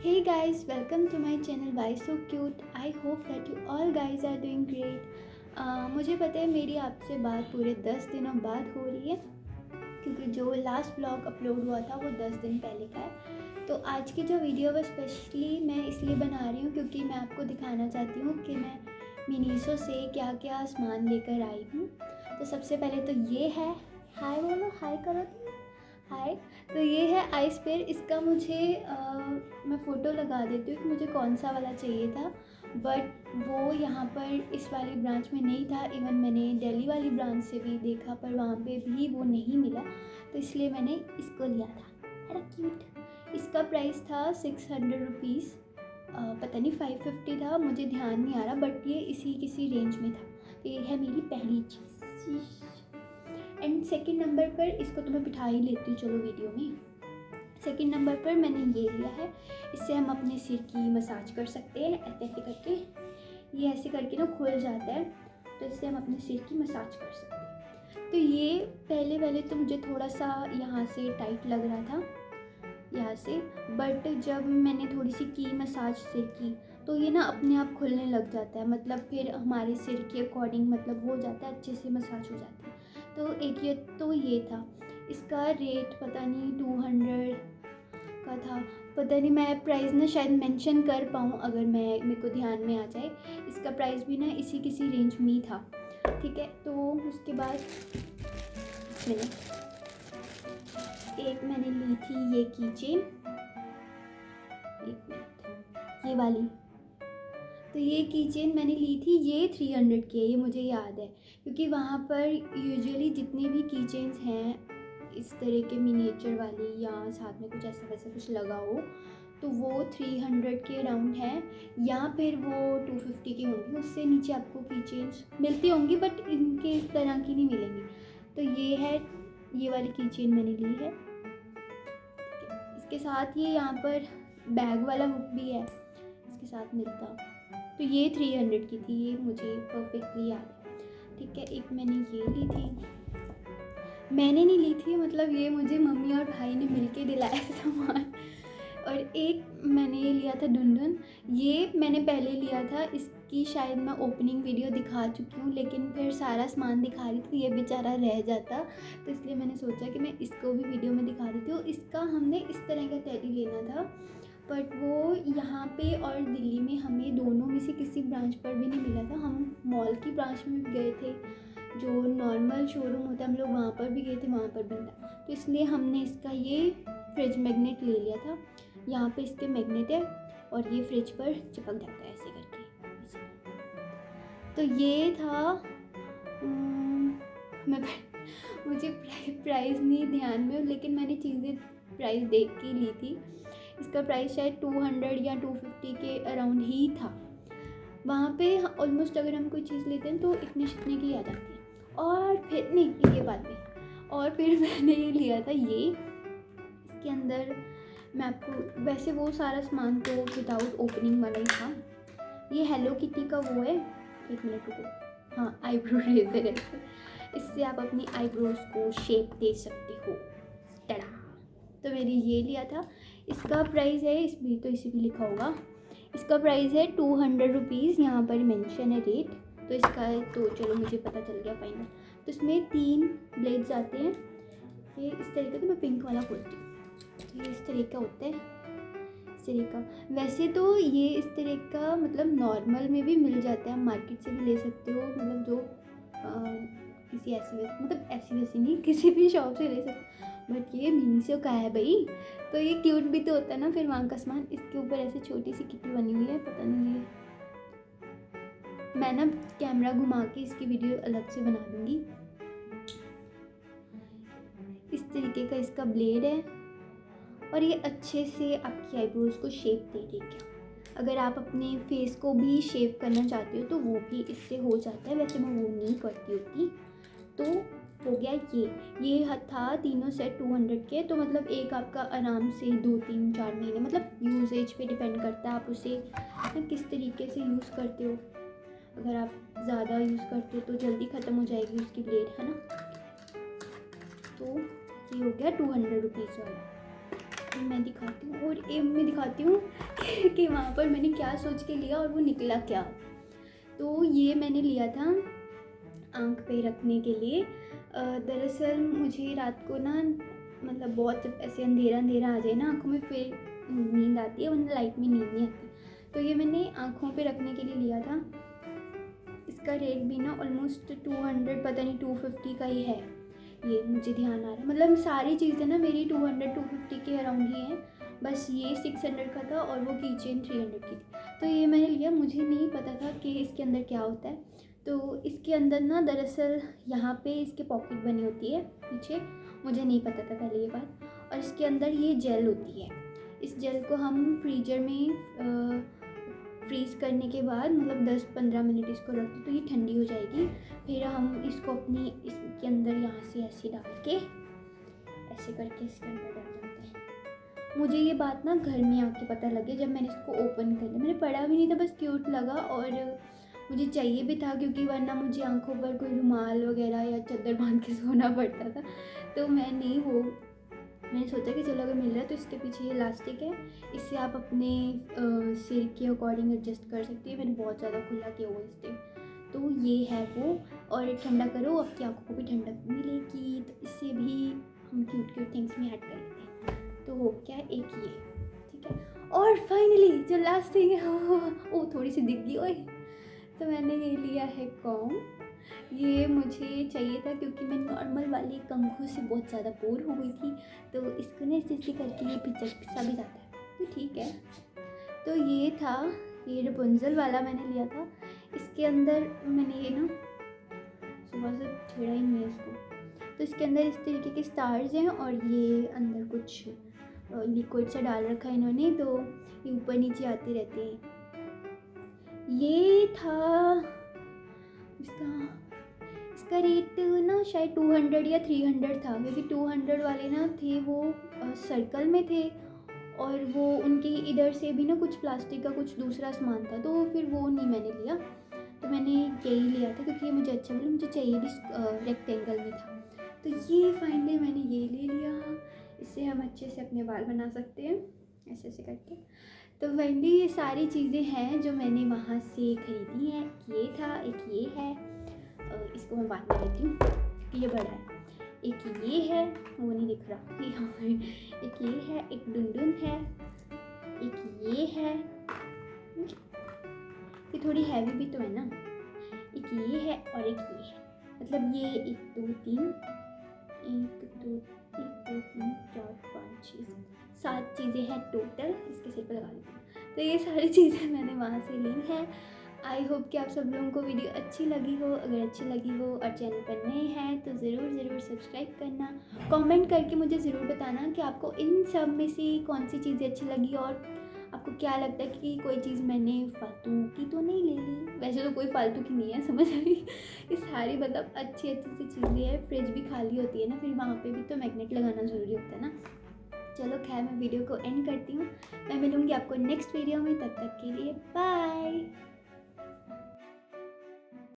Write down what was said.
Hey guys, welcome to my channel Why So Cute. I hope that you all guys are doing great. मुझे पता है मेरी आपसे बात पूरे 10 दिनों बाद हो रही है क्योंकि जो लास्ट ब्लॉग अपलोड हुआ था वो 10 दिन पहले का है। तो आज की जो वीडियो है स्पेशली मैं इसलिए बना रही हूँ क्योंकि मैं आपको दिखाना चाहती हूँ कि मैं मिनीसो से क्या क्या सामान लेकर आई हूँ। तो सबसे पहले तो ये है, हाय बोलो, हाय करो, हाय। तो ये है आइस पेयर। इसका मुझे मैं फ़ोटो लगा देती हूँ कि मुझे कौन सा वाला चाहिए था, बट वो यहाँ पर इस वाली ब्रांच में नहीं था। इवन मैंने दिल्ली वाली ब्रांच से भी देखा पर वहाँ पे भी वो नहीं मिला, तो इसलिए मैंने इसको लिया था। है ना क्यूट। इसका प्राइस था 600 रुपीज़, पता नहीं 550 था, मुझे ध्यान नहीं आ रहा, बट ये इसी किसी रेंज में था। तो ये है मेरी पहली चीज़। एंड सेकंड नंबर पर इसको तो मैं बिठा ही लेती हूँ, चलो वीडियो में। सेकंड नंबर पर मैंने ये लिया है। इससे हम अपने सिर की मसाज कर सकते हैं ऐसे ऐसे करके। ये ऐसे करके ना खुल जाता है, तो इससे हम अपने सिर की मसाज कर सकते हैं। तो ये पहले तो मुझे थोड़ा सा यहाँ से टाइट लग रहा था, यहाँ से, बट जब मैंने थोड़ी सी की मसाज सिर की तो ये ना अपने आप खुलने लग जाता है। मतलब फिर हमारे सिर के अकॉर्डिंग मतलब हो जाता है, अच्छे से मसाज हो जाती है। तो एक ये था। इसका रेट पता नहीं 200 का था, पता नहीं, मैं प्राइस ना शायद मेंशन कर पाऊँ अगर मेरे को ध्यान में आ जाए। इसका प्राइस भी ना इसी किसी रेंज में ही था, ठीक है। तो उसके बाद मैंने ली थी ये की चेन, एक मिनट, ये वाली। तो ये की चेन मैंने ली थी, ये 300 की है, ये मुझे याद है क्योंकि वहाँ पर यूजुअली जितने भी की चेन्स हैं इस तरह के मिनिएचर वाली या साथ में कुछ ऐसा वैसा कुछ लगा हो, तो वो 300 के अराउंड है, या फिर वो 250 की होंगी। उससे नीचे आपको की चेन्स मिलती होंगी बट इनके इस तरह की नहीं मिलेंगी। तो ये है, ये वाली की चेन मैंने ली है। इसके साथ ये यहाँ पर बैग वाला हुक भी है, इसके साथ मिलता। तो ये 300 की थी, ये मुझे परफेक्टली याद है, ठीक है। एक मैंने ये ली थी, मैंने नहीं ली थी, मतलब ये मुझे मम्मी और भाई ने मिलके दिलाया सामान। और एक मैंने ये लिया था डुनडुन, ये मैंने पहले लिया था, इसकी शायद मैं ओपनिंग वीडियो दिखा चुकी हूँ, लेकिन फिर सारा सामान दिखा रही थी, ये बेचारा रह जाता, तो इसलिए मैंने सोचा कि मैं इसको भी वीडियो में दिखा देती हूँ। इसका हमने इस तरह का टेडी लेना था, बट वो यहाँ पे और दिल्ली में हमें दोनों में से किसी ब्रांच पर भी नहीं मिला था। हम मॉल की ब्रांच में भी गए थे, जो नॉर्मल शोरूम होता है, हम लोग वहाँ पर भी गए थे, वहाँ पर भी था। तो इसलिए हमने इसका ये फ्रिज मैग्नेट ले लिया था। यहाँ पे इसके मैग्नेट है और ये फ्रिज पर चिपक जाता है ऐसे करके। तो ये था, मैं मुझे प्राइस नहीं ध्यान में, लेकिन मैंने चीज़ें प्राइस देख के ली थी। इसका प्राइस शायद 200 या 250 के अराउंड ही था। वहाँ पे ऑलमोस्ट अगर हम कोई चीज़ लेते हैं तो इतने शितने की आ जाती है। और फिर नहीं, ये बात नहीं, और फिर मैंने ये लिया था, ये इसके अंदर मैं आपको, वैसे वो सारा सामान तो विदाउट ओपनिंग वाला ही था। ये हेलो किटी का वो है, एक मिनट रुको, हाँ, आईब्रो रेजर है। इससे आप अपनी आईब्रोज को शेप दे सकते हो, टड़ा। तो मैंने ये लिया था। इसका प्राइस है, इसमें तो इसी भी लिखा होगा, इसका प्राइस है 200 रुपीज़, यहाँ पर मेंशन है रेट। तो इसका तो चलो मुझे पता चल गया फाइनल। तो इसमें 3 ब्लेड्स आते हैं, ये इस तरीके का, मैं पिंक वाला खोलती हूँ। तो ये इस तरह का होता है, इस तरह का। वैसे तो ये इस तरह का मतलब नॉर्मल में भी मिल जाता है, मार्केट से भी ले सकते हो, मतलब जो किसी ऐसी वैसी, मतलब ऐसी वैसी नहीं, किसी भी शॉप से ले सकते हो, बट ये मिनीसो का है भाई, तो ये क्यूट भी तो होता है ना फिर वहाँ का सामान। इसके ऊपर ऐसे छोटी सी किटी बनी हुई है, पता नहीं ये, मैं ना कैमरा घुमा के इसकी वीडियो अलग से बना दूँगी। इस तरीके का इसका ब्लेड है और ये अच्छे से आपकी आईब्रोज को शेप दे देगा। अगर आप अपने फेस को भी शेप करना चाहते हो तो वो भी इससे हो जाता है, वैसे मैं वो नहीं करती होती। तो हो गया ये था तीनों सेट 200 के। तो मतलब एक आपका आराम से 2-3-4 महीने, मतलब यूजेज पे डिपेंड करता है आप उसे किस तरीके से यूज़ करते हो। अगर आप ज़्यादा यूज़ करते हो तो जल्दी ख़त्म हो जाएगी उसकी ब्लेड, है ना। तो ये हो गया 200 रुपीज़ वाला। मैं दिखाती हूँ और एम में दिखाती हूँ कि वहाँ पर मैंने क्या सोच के लिया और वो निकला क्या। तो ये मैंने लिया था आँख पे रखने के लिए। दरअसल मुझे रात को ना मतलब बहुत जब ऐसे अंधेरा अंधेरा आ जाए ना आँखों में, फिर नींद आती है, वरना लाइट में नींद नहीं आती। तो ये मैंने आँखों पे रखने के लिए लिया था। इसका रेट भी ना ऑलमोस्ट 200 पता नहीं 250 का ही है, ये मुझे ध्यान आ रहा है। मतलब सारी चीज़ें ना मेरी 200-250 के अराउंड ही हैं, बस ये 600 का था और वो की चेन 300 की थी। तो ये मैंने लिया, मुझे नहीं पता था कि इसके अंदर क्या होता है। तो इसके अंदर ना दरअसल यहाँ पे इसके पॉकेट बनी होती है पीछे, मुझे नहीं पता था पहले ये बात। और इसके अंदर ये जेल होती है। इस जेल को हम फ्रीजर में फ्रीज़ करने के बाद मतलब 10-15 मिनट इसको रख दो तो ये ठंडी हो जाएगी। फिर हम इसको अपनी इसके अंदर यहाँ से ऐसे डाल के ऐसे करके इसके अंदर डाल देते हैं। मुझे ये बात ना घर में आके पता लगे जब मैंने इसको ओपन कर लिया। मैंने पढ़ा भी नहीं था, बस क्यूट लगा और मुझे चाहिए भी था, क्योंकि वरना मुझे आँखों पर कोई रुमाल वगैरह या चादर बांध के सोना पड़ता था। तो मैंने सोचा कि चलो अगर मिल रहा है तो इसके पीछे ये इलास्टिक है, इससे आप अपने सिर के अकॉर्डिंग एडजस्ट कर सकते हैं। मैंने बहुत ज़्यादा खुला किया हुआ इससे। तो ये है वो, और ठंडा करो आपकी आंखों को भी ठंडक मिलेगी। तो इससे भी हम क्यूट क्यूट थिंग्स में ऐड कर लेते हैं। तो हो क्या एक ये, ठीक है। और फाइनली जो लास्ट थिंग है वो थोड़ी सी दिख गई ओए, तो मैंने ये लिया है कॉम। ये मुझे चाहिए था क्योंकि मैं नॉर्मल वाली कंघू से बहुत ज़्यादा बोर हो गई थी। तो इसको ना ऐसे करके ये पिसा भी जाता है, तो ठीक है। तो ये था, ये रपुंजल वाला मैंने लिया था। इसके अंदर मैंने ये ना सुबह से छेड़ा ही नहीं है इसको। तो इसके अंदर इस तरीके के स्टार्स हैं और ये अंदर कुछ लिक्विड सा डाल रखा है इन्होंने, तो ये ऊपर नीचे आते रहते हैं। ये था इसका रेट ना शायद 200 या 300 था, क्योंकि 200 वाले ना थे वो सर्कल में थे और वो उनके इधर से भी ना कुछ प्लास्टिक का कुछ दूसरा सामान था, तो फिर वो नहीं मैंने लिया। तो मैंने यही लिया था क्योंकि ये मुझे अच्छा मिला, मुझे चाहिए भी रेक्टेंगल में था। तो ये फाइनली मैंने ये ले लिया। इससे हम अच्छे से अपने बाल बना सकते हैं ऐसे ऐसे करके। तो फाइनली ये सारी चीज़ें हैं जो मैंने वहाँ से खरीदी हैं। ये था, एक ये है, इसको मैं बाद में लेती हूँ, ये बड़ा है। एक ये है, वो नहीं दिख रहा यहाँ पे। एक ये है, एक डुनडुन है, एक ये है, ये थोड़ी हैवी भी तो है ना। एक ये है और एक ये है, मतलब ये 1 2 3 4 5 6 7 चीज़ें हैं टोटल। इसके सिर पर लगा लेती हूँ। तो ये सारी चीज़ें मैंने वहाँ से ली हैं। आई होप कि आप सब लोगों को वीडियो अच्छी लगी हो। अगर अच्छी लगी हो और चैनल पर नए हैं तो ज़रूर सब्सक्राइब करना। कमेंट करके मुझे ज़रूर बताना कि आपको इन सब में से कौन सी चीज़ें अच्छी लगी और आपको क्या लगता है कि कोई चीज़ मैंने फालतू की तो नहीं ले ली। वैसे तो कोई फालतू की नहीं है, समझ आई। ये सारी मतलब अच्छी सी चीज़ें हैं। फ्रिज भी खाली होती है ना, फिर वहाँ पे भी तो मैग्नेट लगाना ज़रूरी होता है ना। चलो खैर, मैं वीडियो को एंड करती हूँ। मैं मिलूँगी आपको नेक्स्ट वीडियो में, तब तक के लिए बाय।